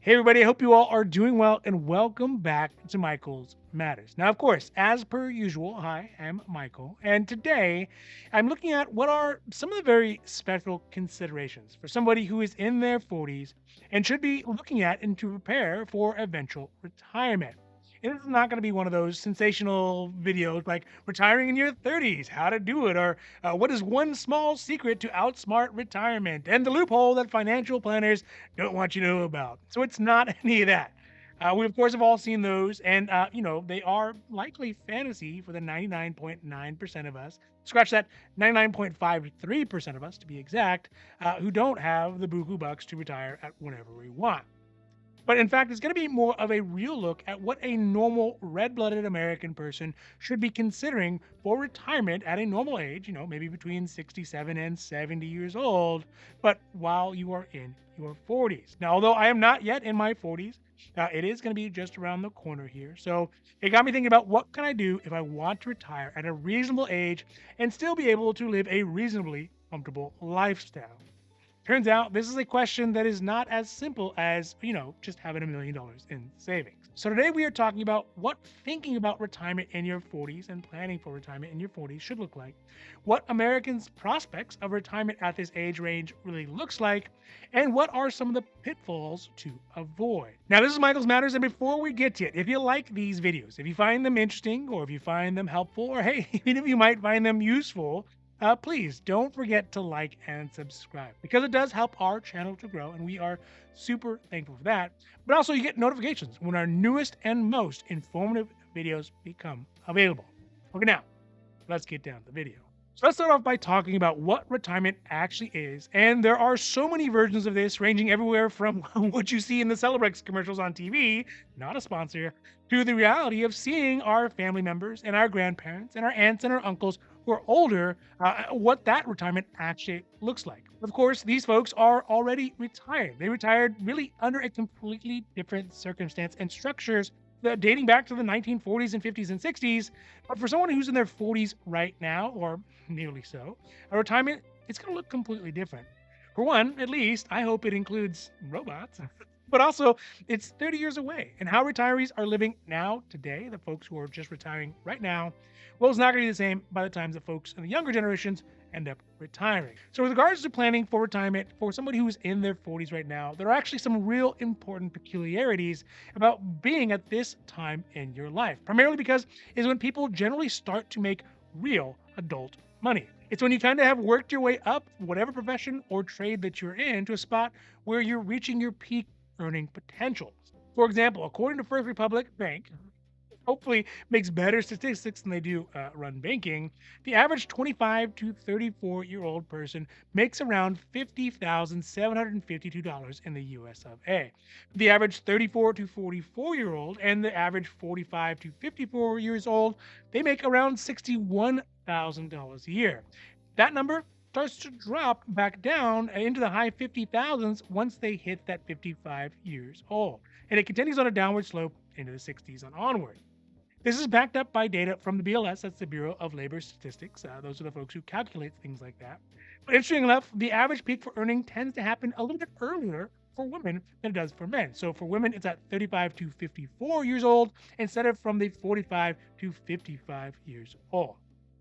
Hey, everybody, I hope you all are doing well and welcome back to Michael's Matters. Now, of course, as per usual, hi, I'm Michael, and today I'm looking at what are some of the very special considerations for somebody who is in their 40s and should be looking at and to prepare for eventual retirement. And this is not going to be one of those sensational videos like retiring in your 30s, how to do it, or what is one small secret to outsmart retirement, and the loophole that financial planners don't want you to know about. So it's not any of that. We of course have all seen those, and they are likely fantasy for the 99.9% of us. Scratch that, 99.53% of us to be exact, who don't have the buku bucks to retire at whenever we want. But in fact, it's going to be more of a real look at what a normal red blooded American person should be considering for retirement at a normal age, maybe between 67 and 70 years old, but while you are in your 40s. Now, although I am not yet in my 40s, it is going to be just around the corner here. So it got me thinking about what can I do if I want to retire at a reasonable age and still be able to live a reasonably comfortable lifestyle. Turns out this is a question that is not as simple as, just having $1 million in savings. So today we are talking about what thinking about retirement in your 40s and planning for retirement in your 40s should look like, what Americans' prospects of retirement at this age range really looks like, and what are some of the pitfalls to avoid. Now, this is Michael's Matters, and before we get to it, if you like these videos, if you find them interesting, or if you find them helpful, or hey, even if you might find them useful, please don't forget to like and subscribe because it does help our channel to grow, and we are super thankful for that. But also, you get notifications when our newest and most informative videos become available. Okay, now let's get down to the video. So let's start off by talking about what retirement actually is. And there are so many versions of this, ranging everywhere from what you see in the Celebrex commercials on TV, not a sponsor, to the reality of seeing our family members and our grandparents and our aunts and our uncles who are older, what that retirement actually looks like. Of course, these folks are already retired. They retired really under a completely different circumstance and structures dating back to the 1940s and 50s and 60s. But for someone who's in their 40s right now, or nearly so, a retirement, it's going to look completely different. For one, at least, I hope it includes robots. But also, it's 30 years away. And how retirees are living now, today, the folks who are just retiring right now, well, it's not going to be the same by the time the folks in the younger generations end up retiring. So, with regards to planning for retirement for somebody who's in their 40s right now, there are actually some real important peculiarities about being at this time in your life. Primarily because is when people generally start to make real adult money. It's when you kind of have worked your way up, whatever profession or trade that you're in, to a spot where you're reaching your peak earning potential. For example, according to First Republic Bank, hopefully makes better statistics than they do run banking, the average 25 to 34-year-old person makes around $50,752 in the US of A. The average 34 to 44-year-old and the average 45 to 54 years old, they make around $61,000 a year. That number starts to drop back down into the high 50,000s once they hit that 55 years old. And it continues on a downward slope into the 60s and onward. This is backed up by data from the BLS, that's the Bureau of Labor Statistics. Those are the folks who calculate things like that. But interesting enough, the average peak for earning tends to happen a little bit earlier for women than it does for men. So for women, it's at 35 to 54 years old instead of from the 45 to 55 years old.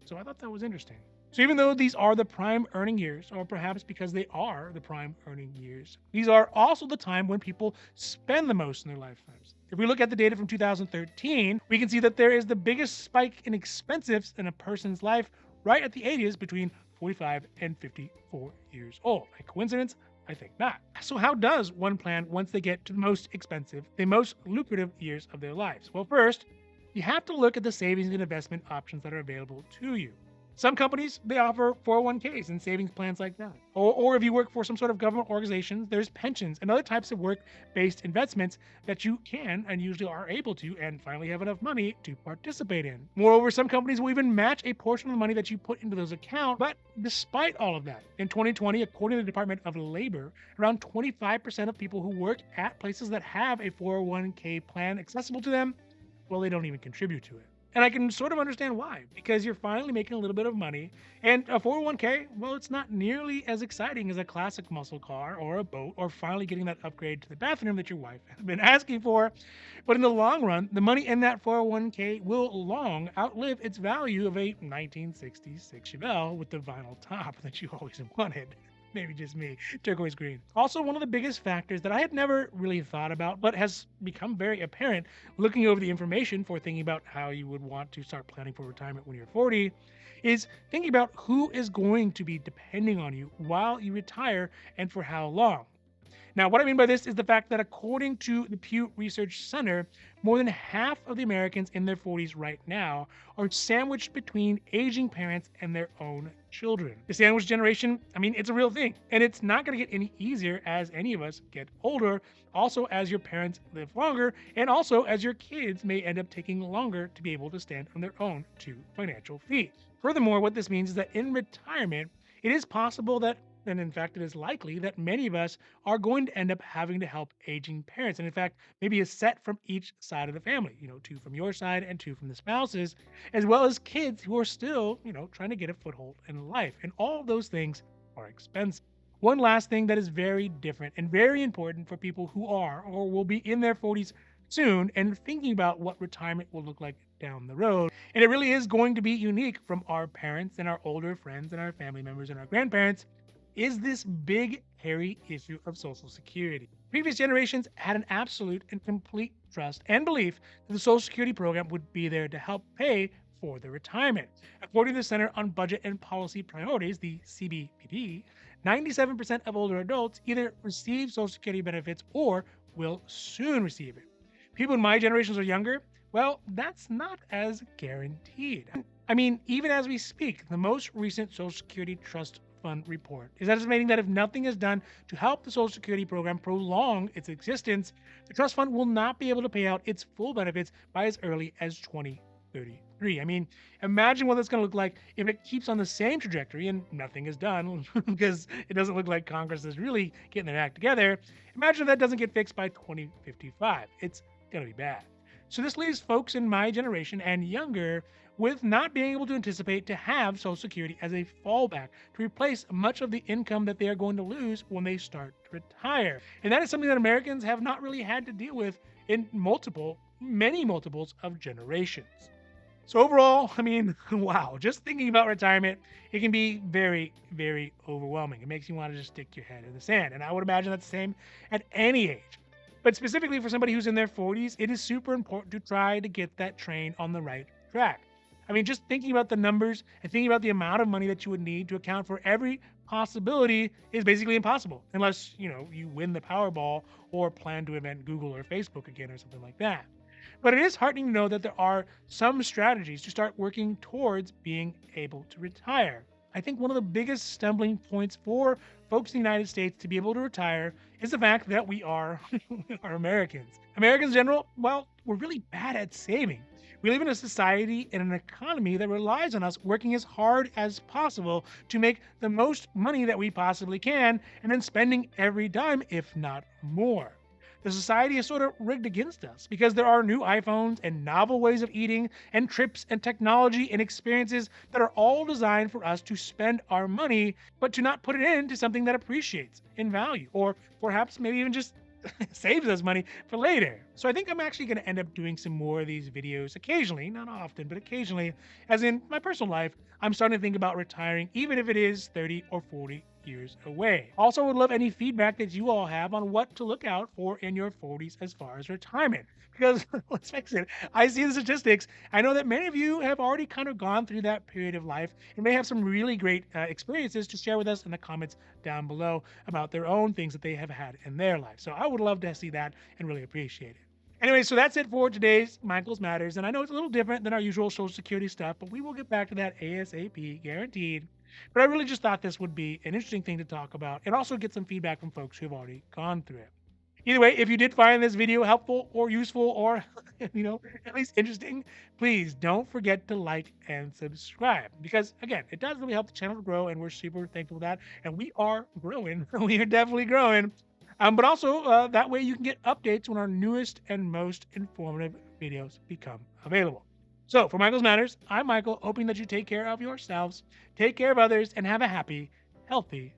So I thought that was interesting. So even though these are the prime earning years, or perhaps because they are the prime earning years, these are also the time when people spend the most in their lifetimes. If we look at the data from 2013, we can see that there is the biggest spike in expenses in a person's life right at the ages between 45 and 54 years old. A coincidence? I think not. So how does one plan once they get to the most expensive, the most lucrative years of their lives? Well, first, you have to look at the savings and investment options that are available to you. Some companies, they offer 401ks and savings plans like that. Or if you work for some sort of government organization, there's pensions and other types of work-based investments that you can and usually are able to and finally have enough money to participate in. Moreover, some companies will even match a portion of the money that you put into those accounts. But despite all of that, in 2020, according to the Department of Labor, around 25% of people who work at places that have a 401k plan accessible to them, well, they don't even contribute to it. And I can sort of understand why, because you're finally making a little bit of money. And a 401k, well, it's not nearly as exciting as a classic muscle car or a boat or finally getting that upgrade to the bathroom that your wife has been asking for. But in the long run, the money in that 401k will long outlive its value of a 1966 Chevelle with the vinyl top that you always wanted. Maybe just me, turquoise green. Also, one of the biggest factors that I had never really thought about, but has become very apparent looking over the information for thinking about how you would want to start planning for retirement when you're 40, is thinking about who is going to be depending on you while you retire and for how long. Now, what I mean by this is the fact that according to the Pew Research Center, more than half of the Americans in their 40s right now are sandwiched between aging parents and their own children. The sandwich generation, I mean, it's a real thing, and it's not going to get any easier as any of us get older, also as your parents live longer, and also as your kids may end up taking longer to be able to stand on their own two financial feet. Furthermore, what this means is that in retirement, it is possible that and in fact, it is likely that many of us are going to end up having to help aging parents. And in fact, maybe a set from each side of the family, two from your side and two from the spouses, as well as kids who are still, trying to get a foothold in life. And all of those things are expensive. One last thing that is very different and very important for people who are or will be in their 40s soon and thinking about what retirement will look like down the road. And it really is going to be unique from our parents and our older friends and our family members and our grandparents is this big, hairy issue of Social Security. Previous generations had an absolute and complete trust and belief that the Social Security program would be there to help pay for their retirement. According to the Center on Budget and Policy Priorities, the CBPP, 97% of older adults either receive Social Security benefits or will soon receive it. People in my generations or younger, well, that's not as guaranteed. I mean, even as we speak, the most recent Social Security Trust Fund report is estimating that if nothing is done to help the Social Security program prolong its existence, the trust fund will not be able to pay out its full benefits by as early as 2033. I mean, imagine what that's going to look like if it keeps on the same trajectory and nothing is done because it doesn't look like Congress is really getting their act together. Imagine if that doesn't get fixed by 2055. It's going to be bad. So this leaves folks in my generation and younger with not being able to anticipate to have Social Security as a fallback to replace much of the income that they are going to lose when they start to retire. And that is something that Americans have not really had to deal with in many multiples of generations. So overall, I mean, wow, just thinking about retirement, it can be very, very overwhelming. It makes you want to just stick your head in the sand. And I would imagine that's the same at any age. But specifically for somebody who's in their 40s, it is super important to try to get that train on the right track. I mean, just thinking about the numbers and thinking about the amount of money that you would need to account for every possibility is basically impossible unless, you win the Powerball or plan to invent Google or Facebook again or something like that. But it is heartening to know that there are some strategies to start working towards being able to retire. I think one of the biggest stumbling points for folks in the United States to be able to retire is the fact that we are Americans. Americans in general, well, we're really bad at saving. We live in a society and an economy that relies on us working as hard as possible to make the most money that we possibly can and then spending every dime, if not more. The society is sort of rigged against us because there are new iPhones and novel ways of eating and trips and technology and experiences that are all designed for us to spend our money, but to not put it into something that appreciates in value or perhaps maybe even just saves us money for later. So I think I'm actually going to end up doing some more of these videos occasionally, not often, but occasionally, as in my personal life, I'm starting to think about retiring, even if it is 30 or 40 years away. Also, would love any feedback that you all have on what to look out for in your 40s as far as retirement. Because let's face it, I see the statistics. I know that many of you have already kind of gone through that period of life and may have some really great experiences to share with us in the comments down below about their own things that they have had in their life. So I would love to see that and really appreciate it. Anyway, so that's it for today's Michael's Matters. And I know it's a little different than our usual Social Security stuff, but we will get back to that ASAP, guaranteed. But I really just thought this would be an interesting thing to talk about and also get some feedback from folks who have already gone through it. Either way, if you did find this video helpful or useful or, at least interesting, please don't forget to like and subscribe because, again, it does really help the channel to grow and we're super thankful for that. And we are growing. We are definitely growing. But also, that way you can get updates when our newest and most informative videos become available. So, for Michael's Matters, I'm Michael, hoping that you take care of yourselves, take care of others, and have a happy, healthy